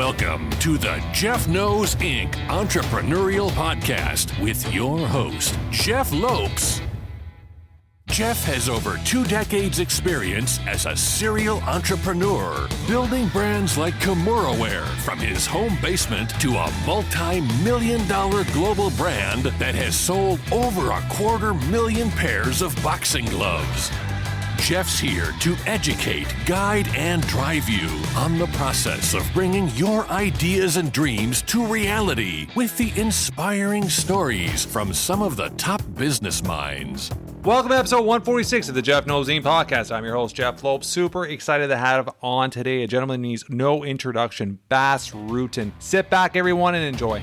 Welcome to the Jeff Knows Inc. Entrepreneurial Podcast with your host, Jeff Lopes. Jeff has over 2 decades experience as a serial entrepreneur, building brands like Kimura from his home basement to a multi-million-dollar global brand that has sold over 250,000 pairs of boxing gloves. Jeff's here to educate, guide, and drive you on the process of bringing your ideas and dreams to reality with the inspiring stories from some of the top business minds. Welcome to episode 146 of the Jeff Knows Inc. podcast. I'm your host, Jeff Lopes. Super excited to have on today a gentleman who needs no introduction, Rutten. Sit back, everyone, and enjoy.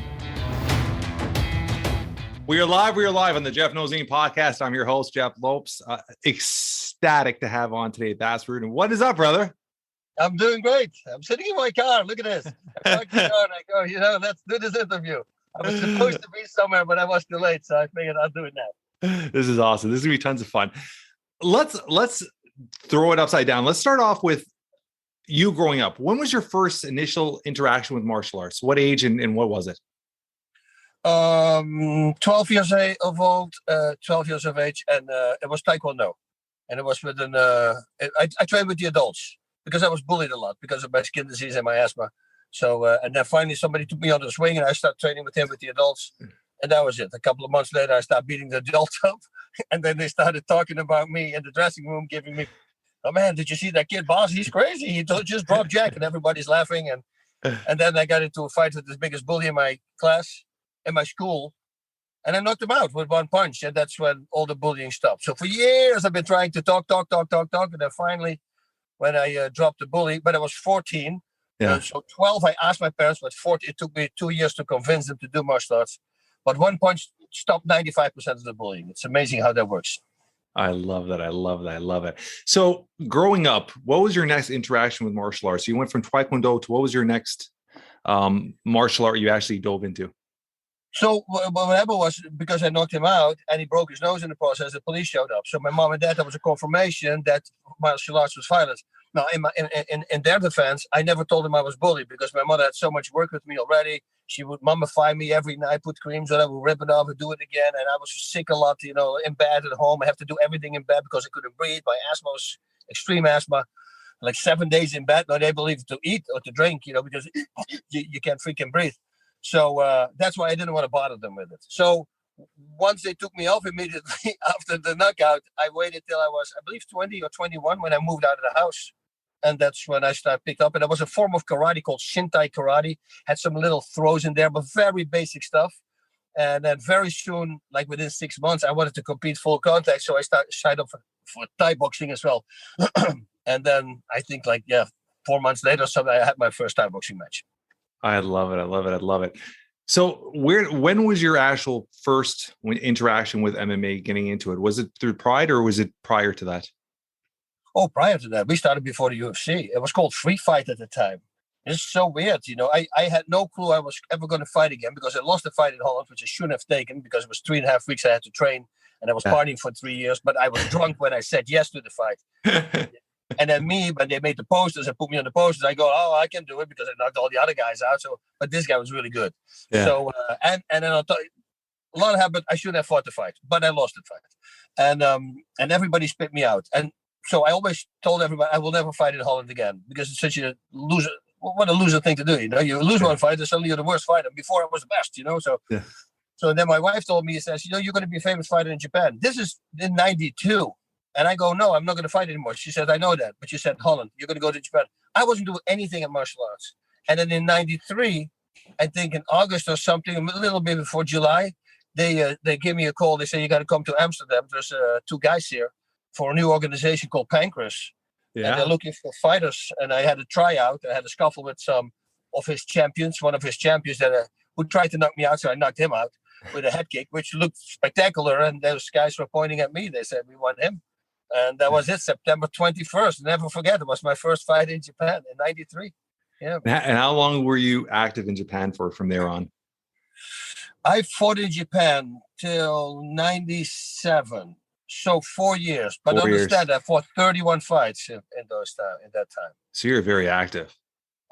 We are live on the Jeff Knows Inc. podcast. I'm your host, Jeff Lopes. Ecstatic to have on today, Rutten. What is up, brother? I'm doing great. I'm sitting in my car. Look at this. I parked the car and I go, let's do this interview. I was supposed to be somewhere, but I was too late, so I figured I'll do it now. This is awesome. This is gonna be tons of fun. Let's throw it upside down. Let's start off with you growing up. When was your first initial interaction with martial arts? What age and what was it? 12 years of old, 12 years of age, and it was Taekwondo. And it was with I trained with the adults because I was bullied a lot because of my skin disease and my asthma. So, and then finally somebody took me under the swing and I started training with him with the adults. And that was it. A couple of months later, I started beating the adults up. And then they started talking about me in the dressing room, giving me, oh man, did you see that kid, boss? He's crazy. He just dropped Jack, and everybody's laughing. And then I got into a fight with the biggest bully in my class, in my school. And I knocked him out with one punch. And that's when all the bullying stopped. So for years, I've been trying to talk. And then finally, when I dropped the bully, but I was 14. Yeah. So 12, I asked my parents, but 14, it took me 2 years to convince them to do martial arts. But one punch stopped 95% of the bullying. It's amazing how that works. I love that. I love it. So growing up, what was your next interaction with martial arts? You went from Taekwondo to what was your next martial art you actually dove into? So whatever was, because I knocked him out and he broke his nose in the process, the police showed up. So my mom and dad, that was a confirmation that martial arts was violence. Now, in their defense, I never told them I was bullied because my mother had so much work with me already. She would mummify me every night, put creams on, I would rip it off and do it again. And I was sick a lot, in bed at home. I have to do everything in bed because I couldn't breathe. My asthma was extreme asthma, like 7 days in bed, not able even to eat or to drink, because you can't freaking breathe. So that's why I didn't want to bother them with it. So once they took me off immediately after the knockout, I waited till I was, I believe, 20 or 21 when I moved out of the house. And that's when I started picked up. And there was a form of karate called Shintai karate. Had some little throws in there, but very basic stuff. And then very soon, like within 6 months, I wanted to compete full contact. So I signed up for Thai boxing as well. And then I think 4 months later, I had my first Thai boxing match. I love it. So when was your actual first interaction with MMA, getting into it? Was it through Pride or was it prior to that? Oh, prior to that, we started before the UFC. It was called Free Fight at the time. It's so weird, I had no clue I was ever going to fight again because I lost the fight in Holland, which I shouldn't have taken because it was 3.5 weeks I had to train and I was partying for 3 years, but I was drunk when I said yes to the fight. And then when they made the posters and put me on the posters, I go, oh, I can do it because I knocked all the other guys out. So, but this guy was really good. Yeah. So, and then I'll tell you, a lot happened. I shouldn't have fought the fight, but I lost the fight. And everybody spit me out. And so I always told everybody I will never fight in Holland again because it's such a loser. What a loser thing to do, You lose one fight, and suddenly you're the worst fighter. Before I was the best, So, so then my wife told me, says, you're going to be a famous fighter in Japan. This is in '92, and I go, no, I'm not going to fight anymore. She said, I know that, but you said Holland, you're going to go to Japan. I wasn't doing anything in martial arts, and then in '93, I think in August or something, a little bit before July, they gave me a call. They say you got to come to Amsterdam. There's 2 guys here for a new organization called Pancras. Yeah. And they're looking for fighters. And I had a tryout. I had a scuffle with some of his champions, one of his champions who tried to knock me out. So I knocked him out with a head kick, which looked spectacular. And those guys were pointing at me. They said, we want him. And that was it, September 21st. Never forget, it was my first fight in Japan in '93. Yeah. And how long were you active in Japan for from there on? I fought in Japan till '97. So 4 years, but understand I fought 31 fights in that time. So you're very active.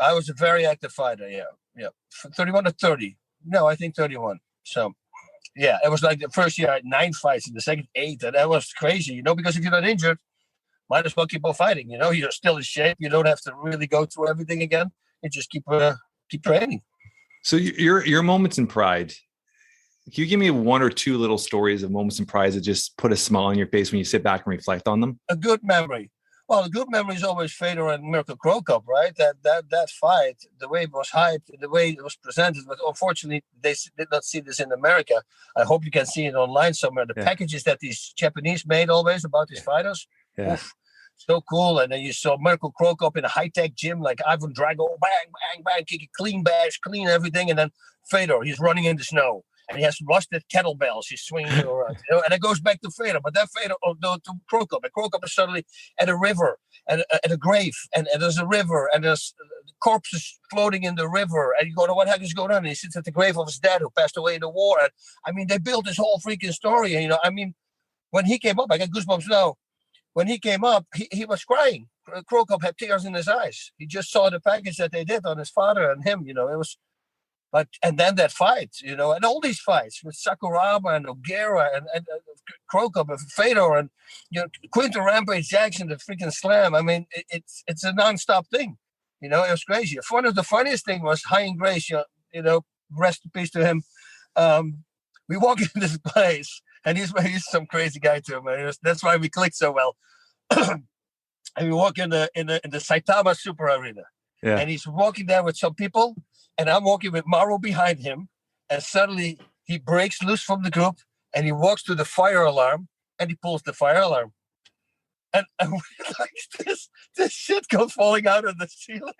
I was a very active fighter. Yeah. 31 to 30. No, I think 31. So, yeah, it was like the first year I had 9 fights, and the second 8, and that was crazy, because if you're not injured, might as well keep on fighting. You're still in shape. You don't have to really go through everything again. You just keep training. So your moments in pride. Can you give me 1 or 2 little stories of moments in pride that just put a smile on your face when you sit back and reflect on them? A good memory. Well, a good memory is always Fedor and Mirko Cro Cop, right? That fight, the way it was hyped, the way it was presented, but unfortunately, they did not see this in America. I hope you can see it online somewhere. The packages that these Japanese made always about these fighters. Yeah. Oof, so cool. And then you saw Mirko Cro Cop in a high-tech gym like Ivan Drago, bang, bang, bang, kicking clean bash, clean everything. And then Fedor, he's running in the snow. And he has rusted kettlebells. He's swinging around, and it goes back to Fedor. But that Fedor, to Cro Cop. And Cro Cop is suddenly at a river, and at a grave, and there's a river, and there's corpses floating in the river. And you go, what the heck is going on? And he sits at the grave of his dad who passed away in the war. And I mean, they built this whole freaking story. And, when he came up, I got goosebumps now. When he came up, he was crying. Cro Cop had tears in his eyes. He just saw the package that they did on his father and him. It was. And then that fight, and all these fights with Sakuraba and O'Gara and Cro Cop and Fedor and Quinton Rampage Jackson, the freaking slam. I mean, it's a nonstop thing. It was crazy. One of the funniest thing was Hein Grace. Rest in peace to him. We walk in this place, and he's some crazy guy too, man. That's why we clicked so well. And we walk in the Saitama Super Arena, and he's walking there with some people. And I'm walking with Mauro behind him, and suddenly he breaks loose from the group, and he walks to the fire alarm, and he pulls the fire alarm. And we're like, this shit goes falling out of the ceiling,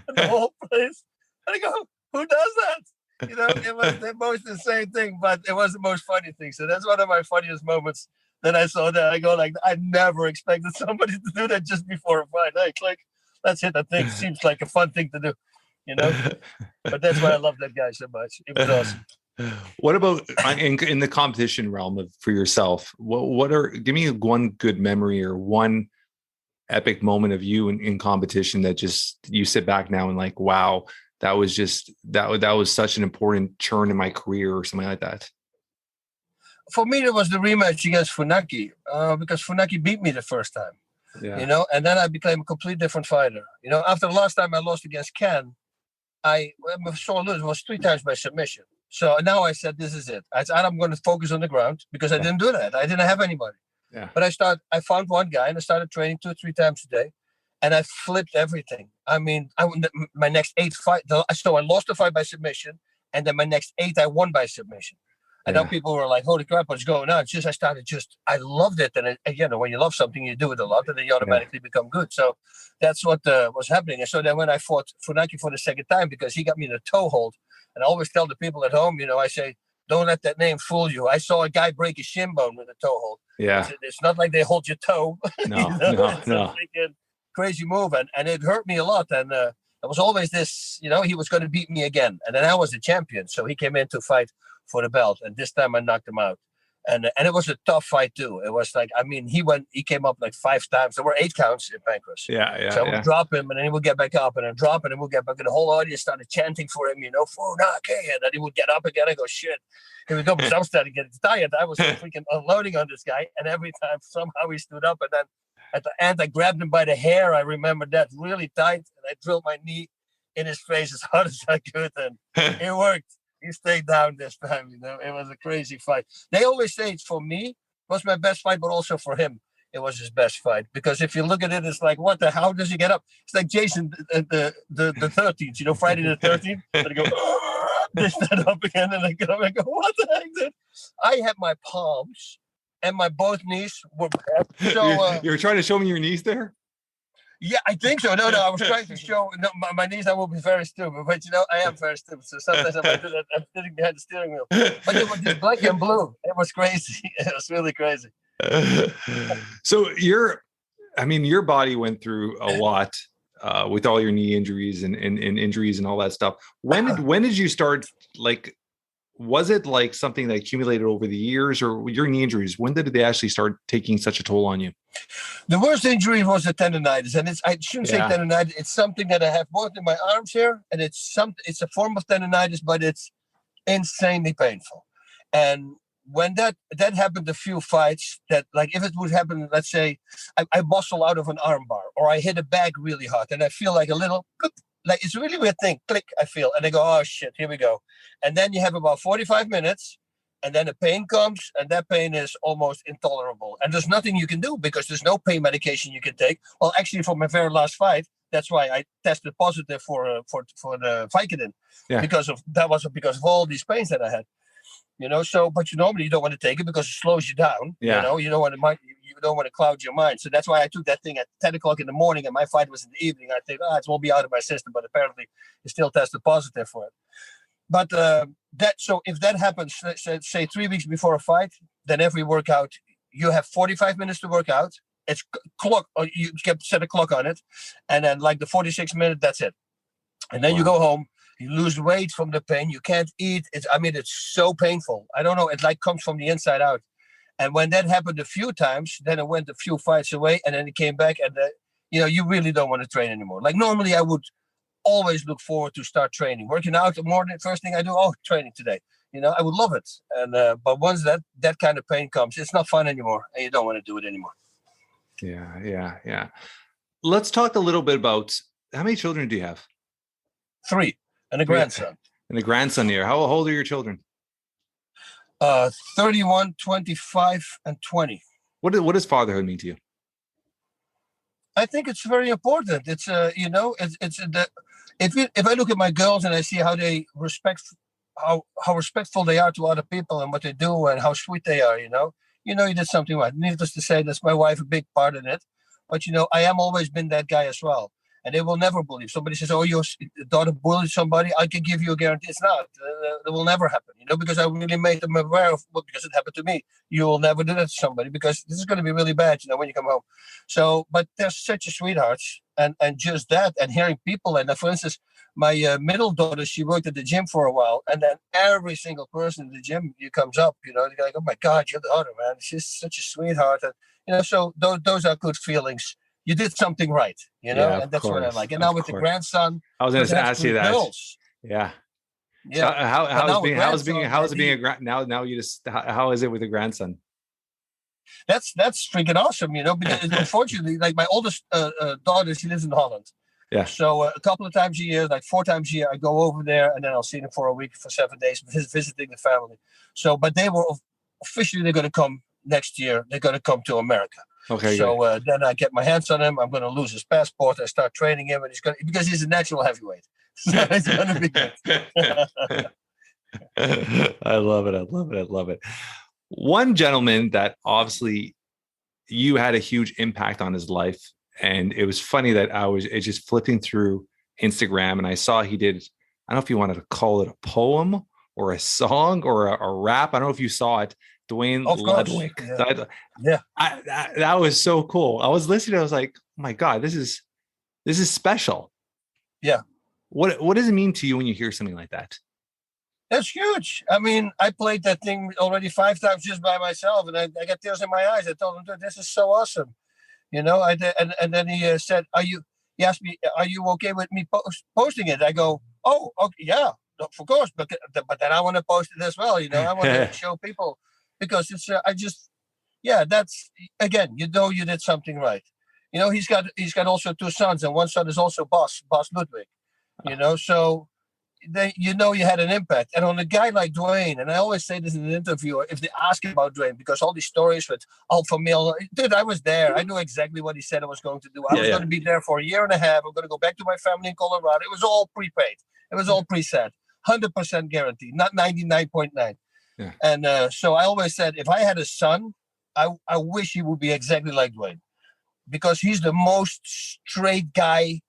and the whole place. And I go, who does that? It was most the same thing, but it was the most funny thing. So that's one of my funniest moments that I saw that. I go like, I never expected somebody to do that just before a fight. Hey, click, let's hit that thing. Seems like a fun thing to do. But that's why I love that guy so much. It was awesome. What about in the competition realm for yourself? Give me one good memory or one epic moment of you in competition that just you sit back now and like, wow, that was such an important turn in my career or something like that. For me, it was the rematch against Funaki because Funaki beat me the first time. Yeah. And then I became a complete different fighter. After the last time I lost against Ken, I saw lose. It was 3 times by submission. So now I said, this is it. I said, I'm going to focus on the ground because I didn't do that. I didn't have anybody. Yeah. But I found one guy and I started training 2 or 3 times a day. And I flipped everything. I mean, my next 8 fight. So I lost the fight by submission. And then my next 8, I won by submission. And now people were like, holy crap, what's going on? It's just, I loved it. And, when you love something, you do it a lot and then you automatically become good. So that's what was happening. And so then when I fought Funaki for the second time, because he got me in a toe hold, and I always tell the people at home, I say, don't let that name fool you. I saw a guy break his shin bone with a toe hold. Yeah. It's not like they hold your toe. No, It's a freaking crazy move. And it hurt me a lot. And there was always this, he was going to beat me again. And then I was the champion. So he came in to fight for the belt, and this time I knocked him out, and it was a tough fight too. It was like, I mean, he came up like 5 times. There were 8 counts in Pancras. So I would drop him, and then he would get back up, and then drop, and then we'll get back. And the whole audience started chanting for him, Funaki, and then he would get up again. I go, shit, here we go. Because I was starting to get tired. I was freaking unloading on this guy, and every time somehow he stood up, and then at the end I grabbed him by the hair. I remember that really tight, and I drilled my knee in his face as hard as I could, and it worked. He stayed down this time, It was a crazy fight. They always say it's for me, it was my best fight, but also for him, it was his best fight. Because if you look at it, it's like, how does he get up? It's like Jason, the 13th, Friday the 13th. And I go, they stand up again, and I go, what the heck, dude? I had my palms and my both knees were bad. So you're trying to show me your knees there? Yeah, I think so. No, I was trying to show my knees. I will be very stupid, but I am very stupid. So sometimes I do that. I'm sitting behind the steering wheel. But it was just black and blue. It was crazy. It was really crazy. So your body went through a lot with all your knee injuries and injuries and all that stuff. When did you start? Like, was it like something that accumulated over the years, or your knee injuries? When did they actually start taking such a toll on you? The worst injury was the tendonitis, and I shouldn't say tendonitis. It's something that I have both in my arms here, and it's a form of tendonitis, but it's insanely painful. And when that happened, a few fights that, like, if it would happen, let's say I muscle out of an arm bar, or I hit a bag really hard, and I feel like a little, like, it's a really weird thing, click, I feel, and I go, oh shit, here we go. And then you have about 45 minutes, and then the pain comes, and that pain is almost intolerable. And there's nothing you can do because there's no pain medication you can take. Well, actually, for my very last fight, that's why I tested positive for the Vicodin, because of all these pains that I had. So, but normally you don't want to take it because it slows you down. You don't want to cloud your mind. So that's why I took that thing at 10 o'clock in the morning, and my fight was in the evening. I think, it will be out of my system, but apparently it still tested positive for it. But so if that happens, say 3 weeks before a fight, then every workout, you have 45 minutes to work out. It's clock, or you can set a clock on it. And then like the 46 minutes, that's it. And then you go home, you lose weight from the pain. You can't eat. It's so painful. I don't know. It like comes from the inside out. And when that happened a few times, then I went a few fights away, and then it came back, and you really don't want to train anymore. Like normally I would always look forward to start training, working out the morning. First thing I do, training today. I would love it. And but once that kind of pain comes, it's not fun anymore, and you don't want to do it anymore. Yeah. Let's talk a little bit about, how many children do you have? 3, and a grandson. And a grandson here. How old are your children? 31, 25, and 20. What does fatherhood mean to you? I think it's very important. It's if I look at my girls and I see how they how respectful they are to other people and what they do and how sweet they are, you did something right. Needless to say, that's my wife, a big part in it. But I am always been that guy as well. And they will never believe. Somebody says, "Oh, your daughter bullied somebody." I can give you a guarantee it's not. That will never happen. Because I really made them aware of because it happened to me. You will never do that to somebody because this is going to be really bad. When you come home. So, but they're such a sweethearts, and just that, and hearing people. And for instance, my middle daughter, she worked at the gym for a while, and then every single person in the gym comes up. They're like, "Oh my God, your daughter, man, she's such a sweetheart." And so those are good feelings. You did something right, and that's what I like. And now with the grandson, I was going to ask you that. Girls. Yeah. So how is being how is it with a grandson? That's freaking awesome, because unfortunately, like my oldest daughter, she lives in Holland. Yeah. So a couple of times a year, like 4 times a year, I go over there, and then I'll see them for a week, for 7 days, visiting the family. So, but they were officially, they're going to come next year. They're going to come to America. Okay. So then I get my hands on him. I'm going to lose his passport. I start training him, and because he's a natural heavyweight. So it's going to be good. I love it. One gentleman that obviously you had a huge impact on his life, and it was funny that it's just flipping through Instagram, and I saw he did, I don't know if you wanted to call it a poem or a song or a rap. I don't know if you saw it. Dwayne Ludwig. Yeah. That was so cool. I was listening. I was like, oh my God, this is special. Yeah. What does it mean to you when you hear something like that? That's huge. I mean, I played that thing already 5 times just by myself, and I got tears in my eyes. I told him, "This is so awesome." I did, and then he said, he asked me, "Are you okay with me posting it?" I go, "Oh, okay, yeah, of course." But then I want to post it as well. I want to show people. Because it's, that's, again, you did something right. He's got also 2 sons, and one son is also Boss Ludwig. So you had an impact. And on a guy like Dwayne, and I always say this in an interview, if they ask about Dwayne, because all these stories with alpha male, dude, I was there. I knew exactly what he said I was going to do. I was going to be there for a year and a half. I'm going to go back to my family in Colorado. It was all prepaid. It was all preset. 100% guaranteed, not 99.9. Yeah. And so I always said, if I had a son, I wish he would be exactly like Dwayne, because he's the most straight guy.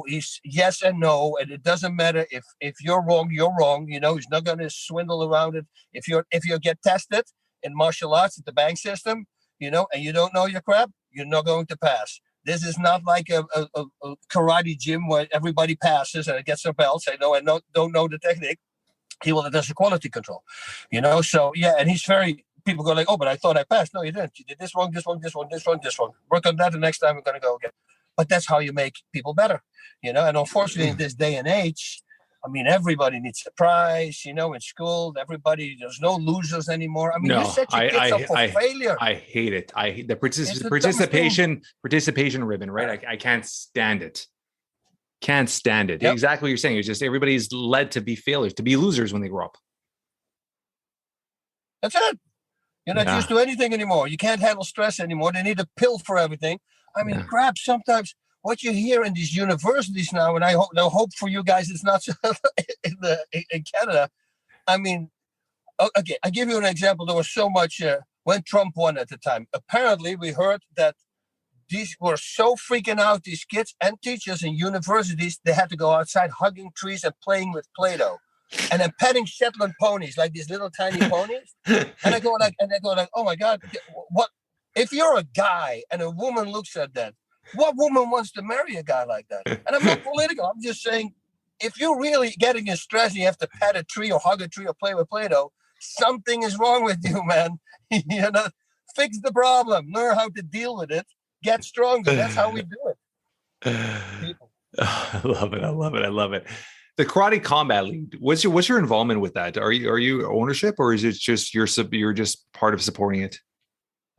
He's yes and no, and it doesn't matter if you're wrong, you're wrong. He's not going to swindle around it. If you get tested in martial arts at the bank system, and you don't know your crap, you're not going to pass. This is not like a karate gym where everybody passes and gets their belts. I don't know the technique. There's a quality control, so yeah, and he's very people go like, oh, but I thought I passed. No, you didn't. You did this wrong, this wrong, this wrong, this wrong, this wrong. Work on that. The next time we're going to go again. But that's how you make people better, And unfortunately, in this day and age, I mean, everybody needs a prize, in school. There's no losers anymore. I mean, you set your kids up for failure. I hate it. I hate the participation ribbon, right? I can't stand it. Can't stand it. Yep. Exactly what you're saying. It's just everybody's led to be failures, to be losers when they grow up. That's it. You're not used to anything anymore. You can't handle stress anymore. They need a pill for everything. I mean, crap, sometimes what you hear in these universities now, and I hope for you guys it's not in Canada. I mean, okay, I give you an example. There was so much when Trump won at the time. Apparently, we heard that these were so freaking out, these kids and teachers in universities, they had to go outside hugging trees and playing with Play-Doh. And then petting Shetland ponies, like these little tiny ponies. And I go like, oh my God, what? If you're a guy and a woman looks at that, what woman wants to marry a guy like that? And I'm not political. I'm just saying, if you're really getting in stress and you have to pet a tree or hug a tree or play with Play-Doh, something is wrong with you, man. Fix the problem. Learn how to deal with it. Get stronger. That's how we do it. People. I love it. The Karate Combat League. What's your involvement with that? Are you ownership, or is it just you're just part of supporting it?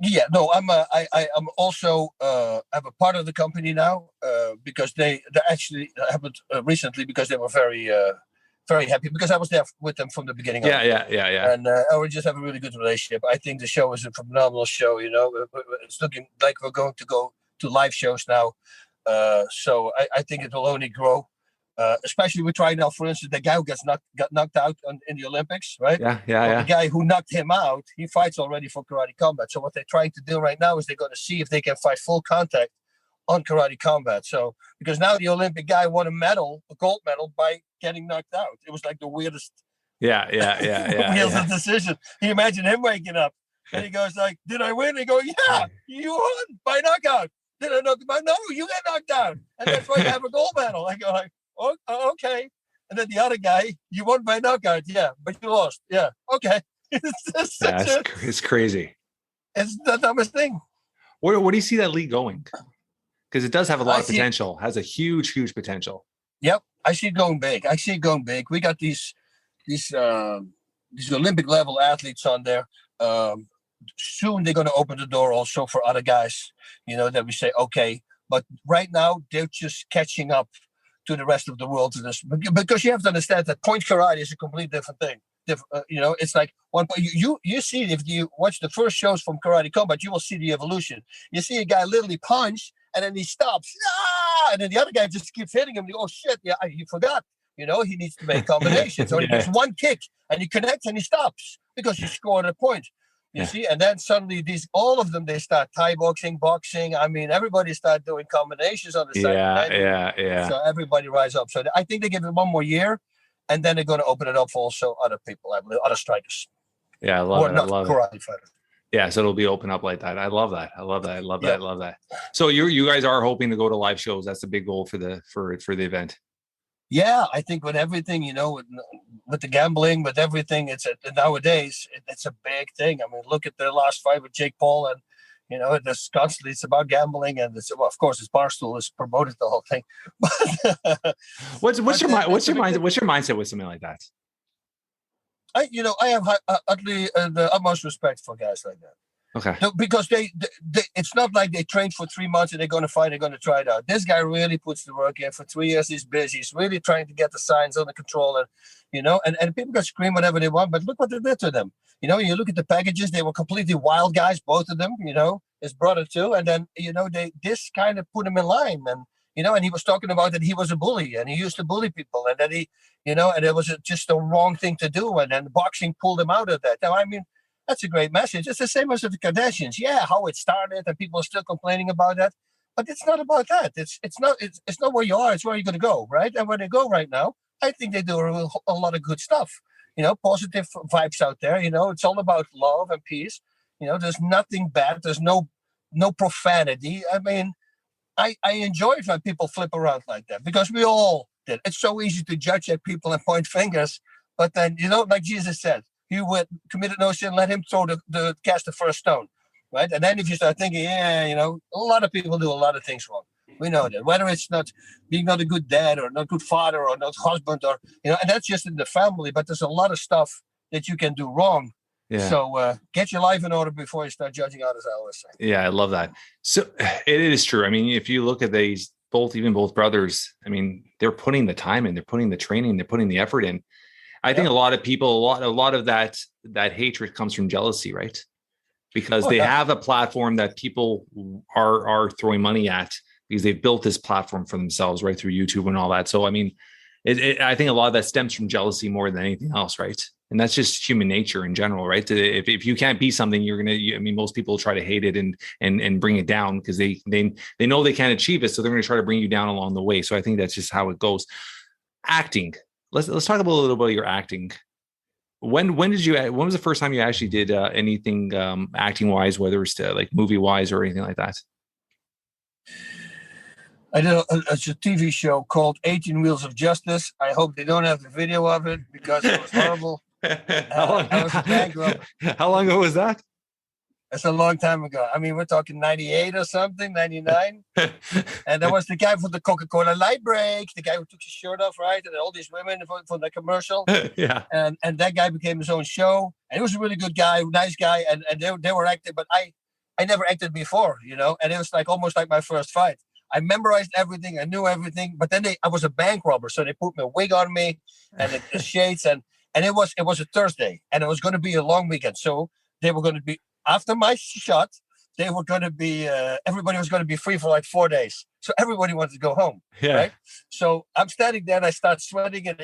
Yeah, no, I'm also I'm a part of the company now because they actually happened recently because they were very happy because I was there with them from the beginning. Yeah. And we just have a really good relationship. I think the show is a phenomenal show. It's looking like we're going to go to live shows now. So I think it will only grow. Especially we try now, for instance, the guy who got knocked out in the Olympics, right? Yeah. The guy who knocked him out, he fights already for Karate Combat. So what they're trying to do right now is they're going to see if they can fight full contact on Karate Combat. So because now the Olympic guy won a gold medal by getting knocked out. It was like the weirdest. Yeah. Weirdest decision. Can you imagine him waking up and he goes like, "Did I win?" He goes, "Yeah, you won by knockout." Did I knock him out? No, you got knocked out, and that's why you have a gold medal. I go like, "Oh, okay." And then the other guy, "You won by knockout, yeah, but you lost, yeah, okay." It's crazy. It's the dumbest thing. Where do you see that league going? Because it does have a lot of potential. Has a huge potential. Yep, I see it going big. We got these Olympic level athletes on there. Soon they're going to open the door also for other guys. That we say okay, but right now they're just catching up to the rest of the world to this, because you have to understand that point karate is a completely different thing. It's like one point. You see, if you watch the first shows from Karate Combat, you will see the evolution. You see a guy literally punch and then he stops, and then the other guy just keeps hitting him. You go, oh shit, yeah, he forgot. He needs to make combinations. So he gets one kick and he connects and he stops because he scored a point. You see, and then suddenly all of them, they start Thai boxing. I mean, everybody start doing combinations on the side. Yeah. So everybody rise up. So I think they give it one more year, and then they're going to open it up for also other people, I believe, other strikers. Yeah, I love it. I love karate fighters. Yeah, so it'll be open up like that. I love that. I love that. So you guys are hoping to go to live shows. That's the big goal for the event. Yeah, I think with everything, with the gambling, with everything, nowadays it's a big thing. I mean, look at the last fight with Jake Paul, and it's about gambling, and of course, it's Barstool has promoted the whole thing. What's your mindset with something like that? I have the utmost respect for guys like that. Okay. Because they it's not like they trained for 3 months and they're going to fight, they're going to try it out. This guy really puts the work in. For 3 years, he's busy. He's really trying to get the signs under control. And people can scream whatever they want, but look what they did to them. You look at the packages, they were completely wild guys, both of them, his brother too. And then, this kind of put him in line. And, and he was talking about that he was a bully and he used to bully people. And then and it was just the wrong thing to do. And then boxing pulled him out of that. Now, I mean, that's a great message. It's the same as with the Kardashians. Yeah, how it started, and people are still complaining about that. But it's not about that. It's not where you are. It's where you're going to go, right? And where they go right now, I think they do a lot of good stuff. Positive vibes out there. It's all about love and peace. There's nothing bad. There's no profanity. I mean, I enjoy it when people flip around like that, because we all did. It's so easy to judge at people and point fingers. But then, like Jesus said, he went committed no sin, let him cast the first stone, right? And then if you start thinking, a lot of people do a lot of things wrong. We know that, whether it's not being not a good dad or not good father or not husband or, and that's just in the family, but there's a lot of stuff that you can do wrong. Yeah. So get your life in order before you start judging others, I always say. Yeah, I love that. So it is true. I mean, if you look at these, both brothers, I mean, they're putting the time in, they're putting the training, they're putting the effort in. I think a lot of people, a lot of that hatred comes from jealousy, right? Because they have a platform that people are throwing money at, because they've built this platform for themselves, right, through YouTube and all that. So, I mean, I think a lot of that stems from jealousy more than anything else, right? And that's just human nature in general, right? If you can't be something, most people try to hate it and bring it down because they know they can't achieve it, so they're going to try to bring you down along the way. So I think that's just how it goes. Acting. Let's talk a little about your acting. When was the first time you actually did anything acting wise, whether it's like movie wise or anything like that? I did a TV show called 18 Wheels of Justice. I hope they don't have the video of it because it was horrible. How long ago was that? That's a long time ago. I mean, we're talking 98 or something, 99. And there was the guy from the Coca-Cola light break, the guy who took his shirt off, right? And all these women from the commercial. Yeah. And that guy became his own show. And he was a really good guy, nice guy. And they were acting, but I never acted before, and it was like almost like my first fight. I memorized everything. I knew everything. But then I was a bank robber. So they put a wig on me and the shades. And it was a Thursday. And it was going to be a long weekend. So they were going to be, after my shot, they were going to be, everybody was going to be free for like 4 days. So everybody wanted to go home. Yeah. Right? So I'm standing there and I start sweating and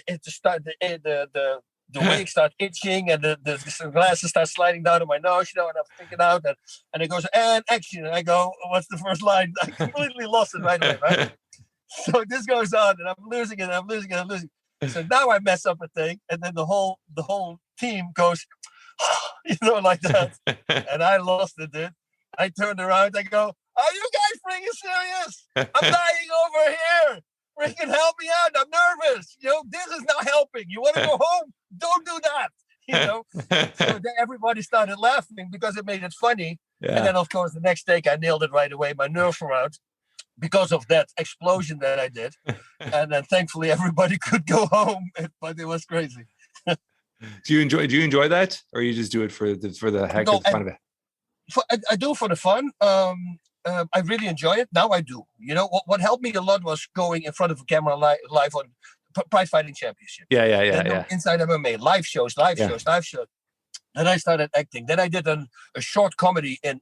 the wig starts itching and the glasses start sliding down to my nose, and I'm thinking out and it goes, and action. And I go, what's the first line? I completely lost it right away, right? So this goes on and I'm losing it. So now I mess up a thing and then the whole team goes, like that. And I lost it, dude. I turned around, I go, are you guys freaking serious? I'm dying over here. Freaking help me out. I'm nervous. This is not helping. You want to go home? Don't do that. So then everybody started laughing because it made it funny. Yeah. And then, of course, the next take, I nailed it right away. My nerves were out because of that explosion that I did. And then thankfully everybody could go home, but it was crazy. Do you enjoy that? Or you just do it for the heck of the fun of it? I do for the fun. I really enjoy it. Now I do. What helped me a lot was going in front of a camera live on Prize Fighting Championship. Yeah. Inside MMA, live shows. Then I started acting. Then I did a short comedy and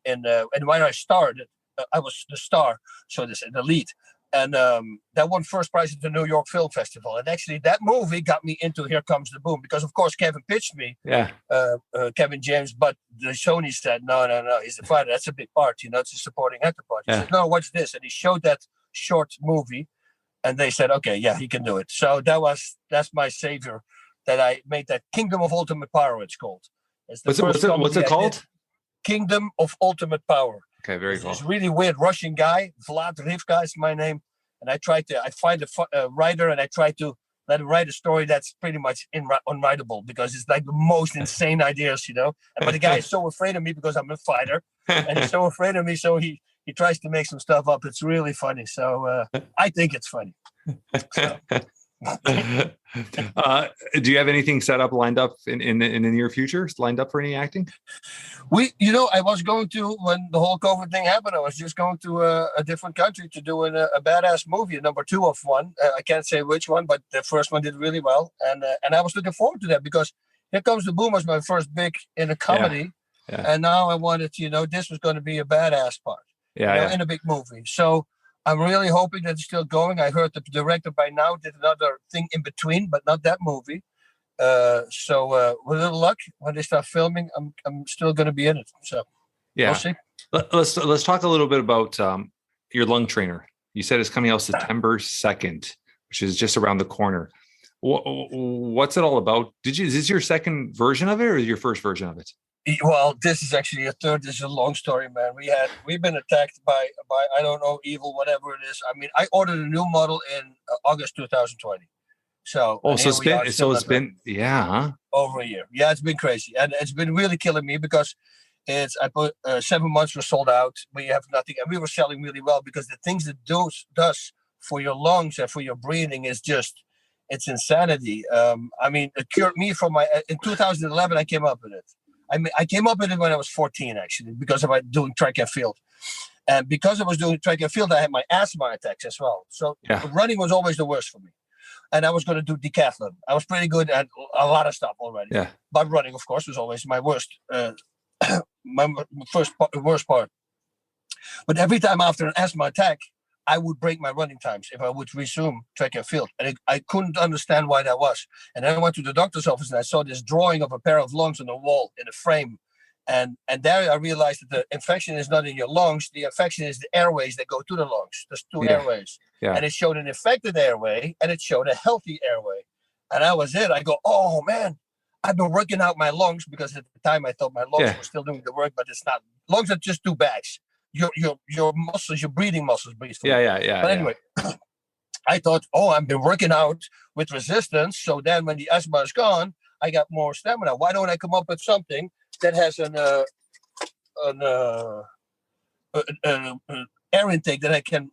when I started, I was the star, so the lead. And that won first prize at the New York Film Festival. And actually, that movie got me into Here Comes the Boom because, of course, Kevin pitched me, Kevin James, but the Sony said, no, he's a fighter. That's a big part, it's a supporting actor part. He said, no, what's this? And he showed that short movie, and they said, okay, yeah, he can do it. So that's my savior, that I made that Kingdom of Ultimate Power, it's called. It's what's it called? Kingdom of Ultimate Power. Okay, very cool. This really weird Russian guy, Vlad Rivka is my name, and I find a writer and I try to let him write a story that's pretty much unwritable because it's like the most insane ideas, But the guy is so afraid of me because I'm a fighter, and he's so afraid of me, so he tries to make some stuff up. It's really funny, so I think it's funny. So. Do you have anything set up, lined up in the near future, lined up for any acting? I was going to, when the whole COVID thing happened, I was just going to a different country to do a badass movie, number 2 of one. I can't say which one, but the first one did really well. And I was looking forward to that because Here Comes the Boom was my first big in a comedy. Yeah. And now I wanted, this was going to be a badass part in a big movie. So I'm really hoping that it's still going. I heard the director by now did another thing in between, but not that movie. So with a little luck, when they start filming, I'm still going to be in it. So we'll see. Let's talk a little bit about your lung trainer. You said it's coming out September 2nd, which is just around the corner. What's it all about? Is this your second version of it or your first version of it? Well, this is actually a third. This is a long story, man. We've been attacked by I don't know, evil, whatever it is. I mean, I ordered a new model in August 2020. So, Oh, and so here we are still it's been, yeah, huh? over a year. Yeah, it's been crazy, and it's been really killing me because I put 7 months were sold out. We have nothing, and we were selling really well because the things it does for your lungs and for your breathing is just, it's insanity. I mean, it cured me from my. In 2011, I came up with it. I came up with it when I was 14, actually, because of doing track and field. And because I was doing track and field, I had my asthma attacks as well. So running was always the worst for me. And I was going to do decathlon. I was pretty good at a lot of stuff already. Yeah. But running, of course, was always my worst, worst part. But every time after an asthma attack, I would break my running times if I would resume track and field. And I couldn't understand why that was. And then I went to the doctor's office and I saw this drawing of a pair of lungs on the wall in a frame. And there I realized that the infection is not in your lungs. The infection is the airways that go to the lungs. There's two airways. Yeah. And it showed an infected airway and it showed a healthy airway. And that was it. I go, oh, man, I've been working out my lungs, because at the time I thought my lungs were still doing the work, but it's not. Lungs are just two bags. Your muscles, your breathing muscles breathe. Yeah. But anyway, I thought, I've been working out with resistance. So then when the asthma is gone, I got more stamina. Why don't I come up with something that has an air intake that I can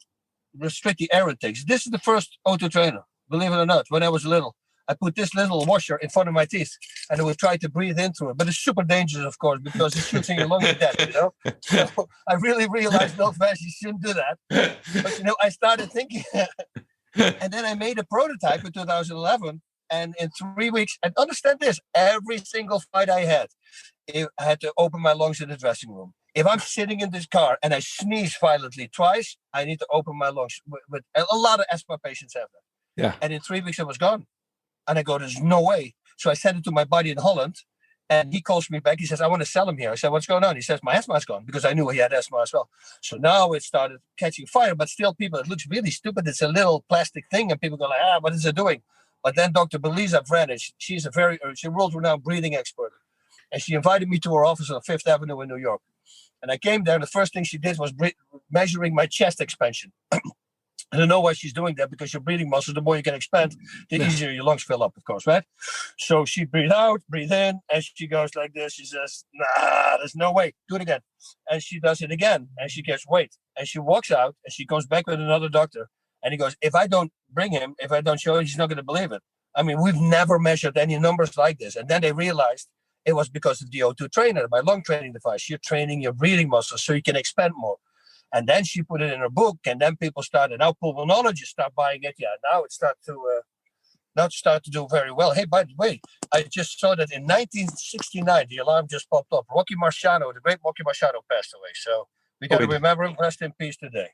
restrict the air intakes? This is the first auto trainer, believe it or not. When I was little, I put this little washer in front of my teeth and I would try to breathe into it. But it's super dangerous, of course, because it shoots in your lungs to death, So I really realized, no, fast, you shouldn't do that. But, I started thinking. And then I made a prototype in 2011. And in 3 weeks, and understand this, every single fight I had to open my lungs in the dressing room. If I'm sitting in this car and I sneeze violently twice, I need to open my lungs. But a lot of asthma patients have that. Yeah. And in 3 weeks, it was gone. And I go, there's no way. So I sent it to my buddy in Holland. And he calls me back. He says, I want to sell him here. I said, what's going on? He says, my asthma's gone, because I knew he had asthma as well. So now it started catching fire. But still, it looks really stupid. It's a little plastic thing. And people go like, what is it doing? But then Dr. Belisa Vranic, she's a world-renowned breathing expert. And she invited me to her office on Fifth Avenue in New York. And I came there, and the first thing she did was measuring my chest expansion. I don't know why she's doing that, because your breathing muscles, the more you can expand, the easier your lungs fill up, of course, right? So she breathed out, breathe in, and she goes like this. She says, nah, there's no way. Do it again. And she does it again, and she gets weight. And she walks out, and she goes back with another doctor. And he goes, if I don't bring him, if I don't show him, he's not going to believe it. I mean, we've never measured any numbers like this. And then they realized it was because of the O2 trainer, my lung training device. You're training your breathing muscles so you can expand more. And then she put it in her book, and then people started. Now pulmonologists start buying it. Yeah, now it started to do very well. Hey, by the way, I just saw that in 1969, the alarm just popped up. Rocky Marciano, the great Rocky Marciano, passed away. So we got to remember him. Rest in peace today.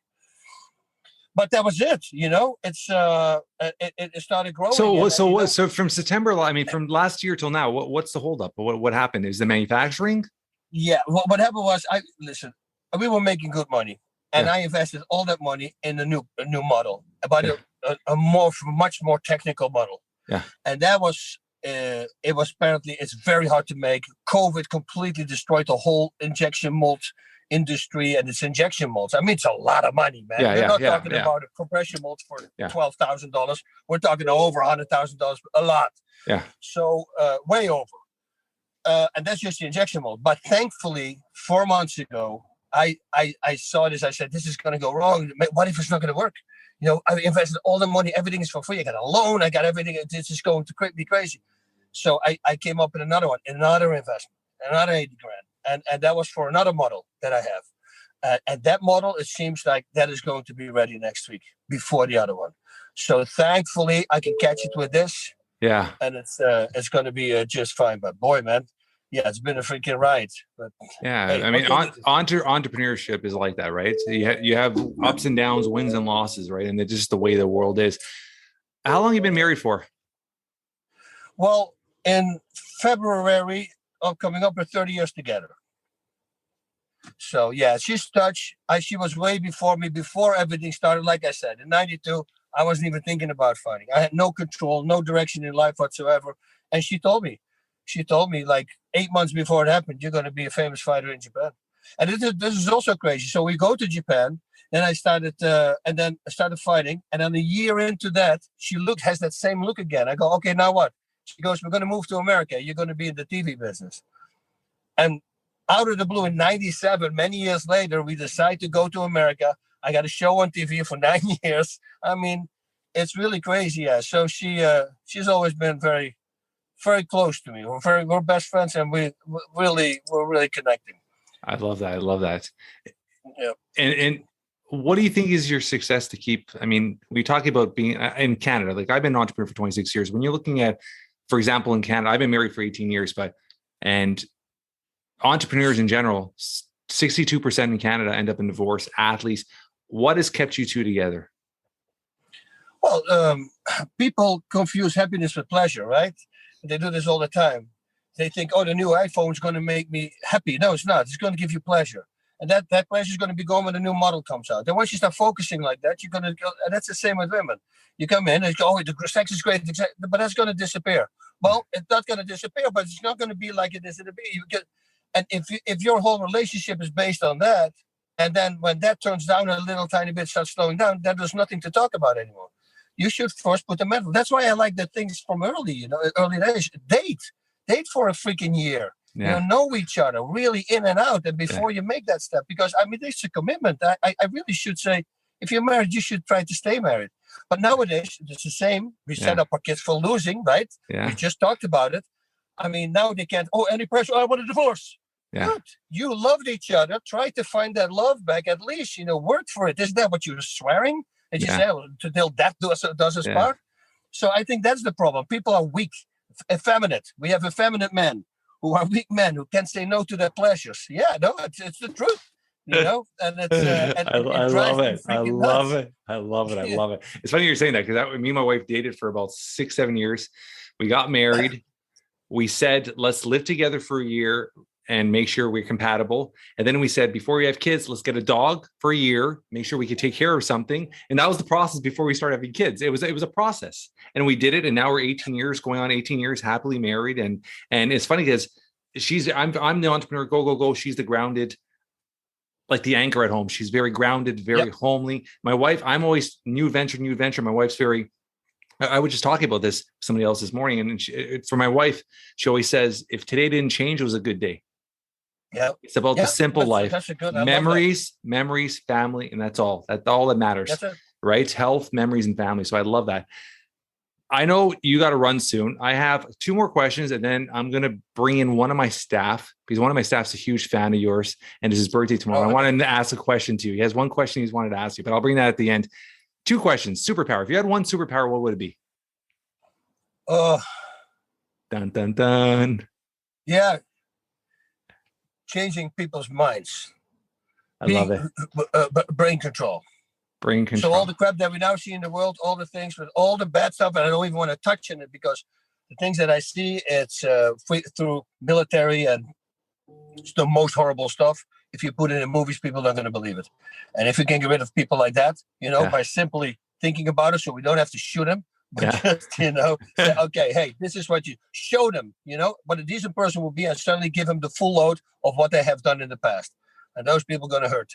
But that was it. It's it started growing. So from September, I mean, from last year till now, what's the holdup? What happened? Is the manufacturing? Yeah, what happened was, we were making good money, and I invested all that money in a new model, about a much more technical model. Yeah, and that was it was apparently, it's very hard to make. COVID completely destroyed the whole injection mold industry and its injection molds. I mean, it's a lot of money, man. We're not talking about a compression mold for $12,000. We're talking over $100,000, a lot. Yeah. So way over. And that's just the injection mold. But thankfully, 4 months ago, I saw this. I said, this is going to go wrong. What if it's not going to work? I invested all the money. Everything is for free. I got a loan. I got everything. This is going to be crazy. So I came up with another one, another investment, another 80 grand. And that was for another model that I have. And that model, it seems like that is going to be ready next week before the other one. So thankfully, I can catch it with this. Yeah. And it's going to be just fine. But boy, man, yeah, it's been a freaking ride. But yeah, hey, I mean, entrepreneurship is like that, right? So you have ups and downs, wins and losses, right? And it's just the way the world is. How long have you been married for? Well, in February, coming up with 30 years together. So yeah, she's Dutch. She was way before me, before everything started. Like I said, in 92, I wasn't even thinking about fighting. I had no control, no direction in life whatsoever. And she told me like 8 months before it happened, you're going to be a famous fighter in Japan. And this is also crazy. So we go to Japan, then I started, and then I started fighting. And then a year into that, she has that same look again. I go, okay, now what? She goes, we're going to move to America. You're going to be in the TV business. And out of the blue in 97, many years later, we decide to go to America. I got a show on TV for 9 years. I mean, it's really crazy. Yeah. So she's always been very, very close to me. We're best friends, and we're really connecting. I love that. I love that. Yeah. And what do you think is your success to keep? I mean, we talk about being in Canada. Like, I've been an entrepreneur for 26 years. When you're looking at, for example, in Canada, I've been married for 18 years, and entrepreneurs in general, 62% in Canada end up in divorce. Athletes, what has kept you two together? Well, people confuse happiness with pleasure, right? They do this all the time. They think, oh, the new iPhone is going to make me happy. No, it's not. It's going to give you pleasure. And that pleasure is going to be gone when the new model comes out. Then once you start focusing like that, you're going to go, and that's the same with women. You come in and you go, oh, the sex is great, but that's going to disappear. Well, it's not going to disappear, but it's not going to be like it is in the beginning. And if your whole relationship is based on that, and then when that turns down a little tiny bit, starts slowing down, then there's nothing to talk about anymore. You should first put the mental. That's why I like the things from early days. Date for a freaking year. Yeah. Know each other, really in and out, and before you make that step. Because, I mean, it's a commitment. I really should say, if you're married, you should try to stay married. But nowadays, it's the same. We set up our kids for losing, right? Yeah. We just talked about it. I mean, now they can't, any pressure, I want a divorce. Yeah. Good. You loved each other. Try to find that love back, at least, work for it. Isn't that what you were swearing? And you say, until death does us part. So I think that's the problem. People are weak, effeminate. We have effeminate men who are weak men who can't say no to their pleasures. Yeah, no, it's the truth. And it's I love it. I love it. I love it. I Yeah. love it. It's funny you're saying that, because me and my wife dated for about 6-7 years. We got married. We said, let's live together for a year and make sure we're compatible. And then we said, before we have kids, let's get a dog for a year, make sure we could take care of something. And that was the process before we started having kids. It was a process, and we did it. And now we're 18 years, going on 18 years, happily married. And it's funny because I'm the entrepreneur, go. She's the grounded, like the anchor at home. She's very grounded, very homely. My wife, I'm always new venture. My wife's I was just talking about this with somebody else this morning. And for my wife, she always says, if today didn't change, it was a good day. Yeah, it's about the simple life. That's memories, family, and that's all. That's all that matters. That's it. Right? Health, memories, and family. So I love that. I know you got to run soon. I have 2 more questions, and then I'm going to bring in one of my staff, because one of my staff's a huge fan of yours, and it's his birthday tomorrow. I wanted him to ask a question to you. He has one question he's wanted to ask you, but I'll bring that at the end. 2 questions. Superpower. If you had one superpower, what would it be? Dun, dun, dun. Yeah. Changing people's minds. I love it. Brain control. Brain control. So all the crap that we now see in the world, all the things with all the bad stuff, and I don't even want to touch on it, because the things that I see, it's through military, and it's the most horrible stuff. If you put it in movies, people aren't going to believe it. And if you can get rid of people like that, by simply thinking about it, so we don't have to shoot them, but just, say, okay, hey, this is what you show them, what a decent person will be, and suddenly give them the full load of what they have done in the past. And those people are going to hurt.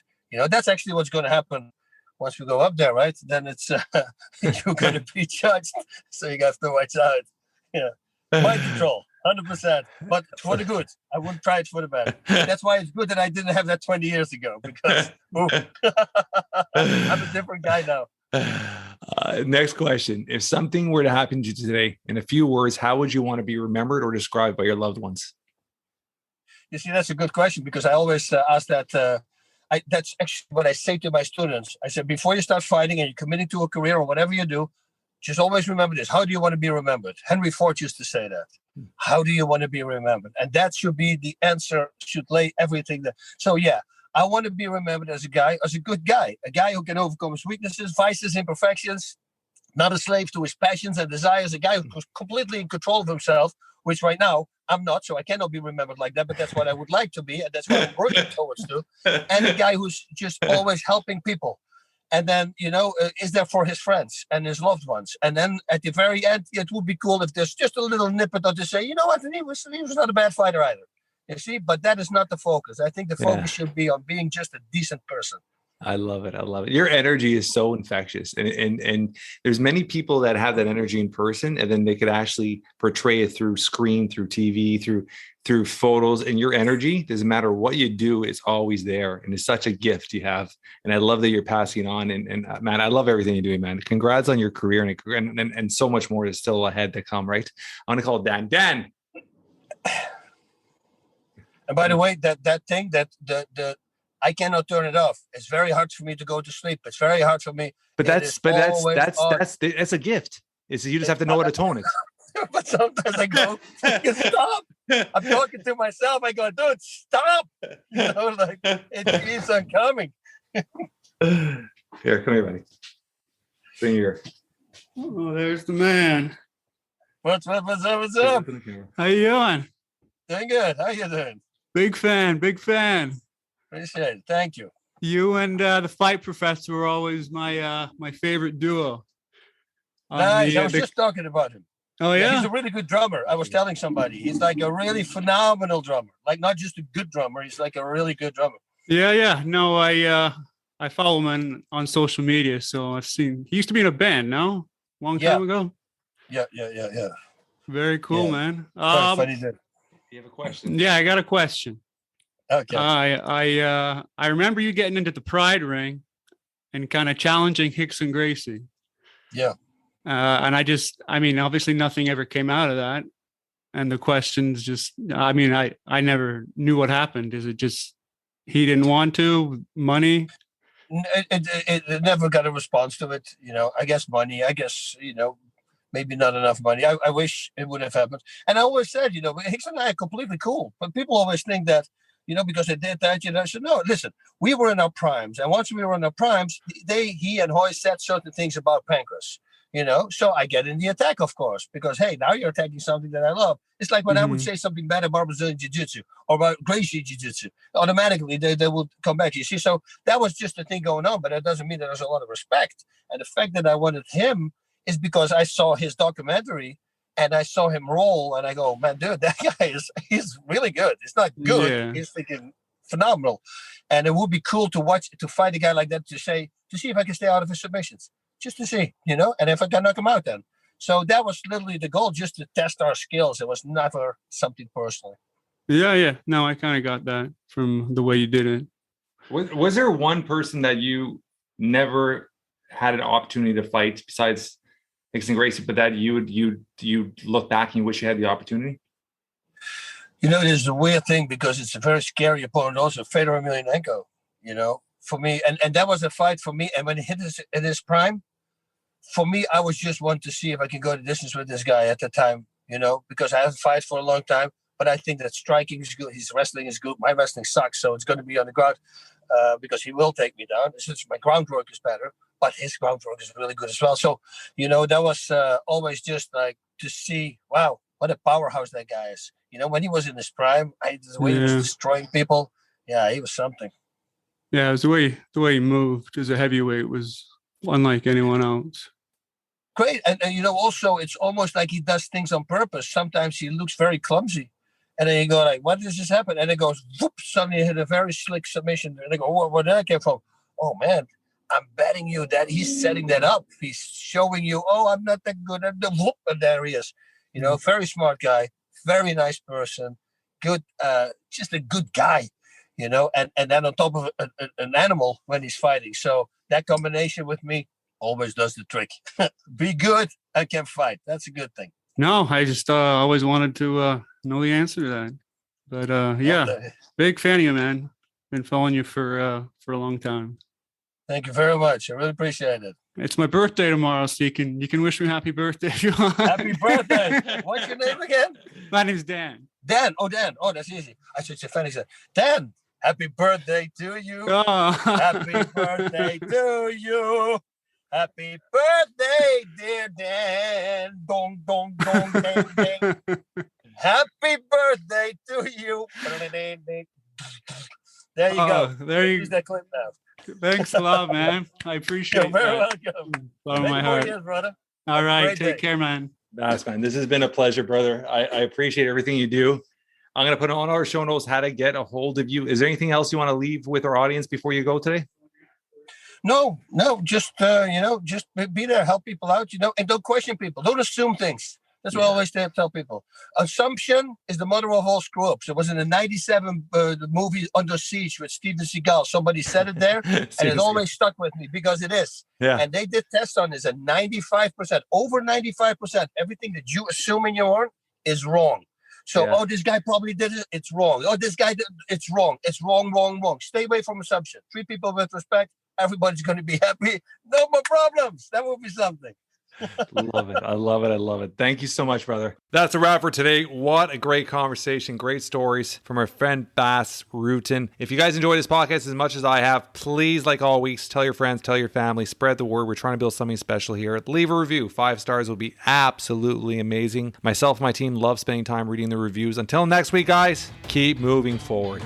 That's actually what's going to happen once we go up there, right? Then it's, you're going to be judged. So you have to watch out. Mind control, 100%, but for the good. I wouldn't try it for the bad. That's why it's good that I didn't have that 20 years ago, because I'm a different guy now. Next question. If something were to happen to you today, in a few words, how would you want to be remembered or described by your loved ones? You see, that's a good question, because I always ask that. That's actually what I say to my students. I said, before you start fighting and you're committing to a career or whatever you do, just always remember this. How do you want to be remembered? Henry Ford used to say that. How do you want to be remembered? And that should be the answer, should lay everything there. So yeah, I want to be remembered as a good guy, a guy who can overcome his weaknesses, vices, imperfections, not a slave to his passions and desires, a guy who's completely in control of himself, which right now I'm not, so I cannot be remembered like that, but that's what I would like to be, and that's what I'm working towards to. And a guy who's just always helping people. And then, is there for his friends and his loved ones. And then at the very end, it would be cool if there's just a little nippet to say, you know what, he was not a bad fighter either. You see, but that is not the focus. I think the focus should be on being just a decent person. I love it. I love it. Your energy is so infectious. And there's many people that have that energy in person, and then they could actually portray it through screen, through TV, through photos. And your energy, doesn't matter what you do, it's always there. And it's such a gift you have. And I love that you're passing on. And man, I love everything you're doing, man. Congrats on your career and so much more is still ahead to come, right? I'm going to call Dan. Dan. And by the way, that thing that I cannot turn it off. It's very hard for me to go to sleep. It's very hard for me. But that's a gift. You just have to know how to tone it. But sometimes I go, stop. I'm talking to myself. I go, dude, stop. You know, like it keeps on coming. Here, come here, buddy. Bring here. Oh, there's the man. What's up? How you doing? Doing good. How you doing? Big fan. Appreciate it. Thank you. You and the Fight Professor were always my favorite duo. Nice. I was just talking about him. Oh, yeah? He's a really good drummer. I was telling somebody. He's like a really phenomenal drummer. Like not just a good drummer. He's like a really good drummer. Yeah. No, I follow him on social media. So I've seen, he used to be in a band, no? Long time ago? Yeah. Very cool, man. Funny dude. You have a question? Yeah, I got a question. Okay. I remember you getting into the Pride ring and kind of challenging Rickson Gracie. Yeah. And obviously nothing ever came out of that. And the questions just, I never knew what happened. Is it just he didn't want to, money? It never got a response to it. You know, I guess money, maybe not enough money. I wish it would have happened. And I always said, Rickson and I are completely cool. But people always think that, because they did that, I said, no, listen, we were in our primes. And once we were in our primes, he and Hoy said certain things about Pancras. So I get in the attack, of course, because, hey, now you're attacking something that I love. It's like when I would say something bad about Brazilian Jiu-Jitsu or about Gracie Jiu-Jitsu, automatically they will come back. You see, so that was just the thing going on, but that doesn't mean that there's a lot of respect. And the fact that I wanted him is because I saw his documentary and I saw him roll and I go, man, dude, that guy he's really good. It's not good. Yeah. He's freaking phenomenal. And it would be cool to fight a guy like that to see if I can stay out of his submissions. Just to see, and if I can knock him out then. So that was literally the goal, just to test our skills. It was never something personal. Yeah. No, I kind of got that from the way you did it. Was there one person that you never had an opportunity to fight besides Rickson Gracie, but that you look back and you wish you had the opportunity? There's a weird thing because it's a very scary opponent also, Fedor Emelianenko, for me. And that was a fight for me. And when he hit his prime, for me, I was just want to see if I can go the distance with this guy at the time, because I haven't fought for a long time. But I think that striking is good. His wrestling is good. My wrestling sucks, so it's going to be on the ground because he will take me down. It's just my groundwork is better, but his groundwork is really good as well. So, that was always just like to see, wow, what a powerhouse that guy is. When he was in his prime, the way he was destroying people, yeah, he was something. Yeah, it was the way he moved as a heavyweight was unlike anyone else. Great. And also it's almost like he does things on purpose. Sometimes he looks very clumsy. And then you go like, what does this happen? And it goes, whoop, suddenly hit a very slick submission. And they go, where did that come from? Oh, man, I'm betting you that he's setting that up. He's showing you, I'm not that good at the whoop. And there he is. Very smart guy, very nice person, good, just a good guy. And then on top of an animal when he's fighting. So that combination with me always does the trick. Be good, I can fight. That's a good thing. No, I just always wanted to know the answer to that. But big fan of you, man. Been following you for a long time. Thank you very much. I really appreciate it. It's my birthday tomorrow, so you can wish me happy birthday if you want. Happy birthday. What's your name again? My name's Dan. Dan. Oh, Dan. Oh, that's easy. I should say funny. Dan. Happy birthday to you. Oh. Happy birthday to you. Happy birthday, dear Dan. Dong, dong, dong, dang, dang. Happy birthday to you. There you go. There you use that clip now. Thanks a lot, man. I appreciate it. You're very welcome. Bottom of my heart. Years, brother. All right. Take care, man. Nice, man. This has been a pleasure, brother. I appreciate everything you do. I'm going to put on our show notes how to get a hold of you. Is there anything else you want to leave with our audience before you go today? No, just just be there, help people out, and don't question people. Don't assume things. That's what I always tell people. Assumption is the mother of all screw-ups. It was in the 97 the movie Under Siege with Steven Seagal. Somebody said it there, and it always stuck with me because it is. Yeah. And they did tests on this, and 95%, over 95%, everything that you assuming you aren't is wrong. So, this guy probably did it. It's wrong. Oh, this guy did it's wrong. It's wrong, wrong, wrong. Stay away from assumption. Treat people with respect. Everybody's going to be happy. No more problems. That will be something. Love it. I love it. I love it. Thank you so much, brother. That's a wrap for today. What a great conversation. Great stories from our friend Bas Rutten. If you guys enjoy this podcast as much as I have, please, like all weeks, tell your friends, tell your family, spread the word. We're trying to build something special here. Leave a review. 5 stars would be absolutely amazing. Myself and my team love spending time reading the reviews. Until next week, guys, keep moving forward.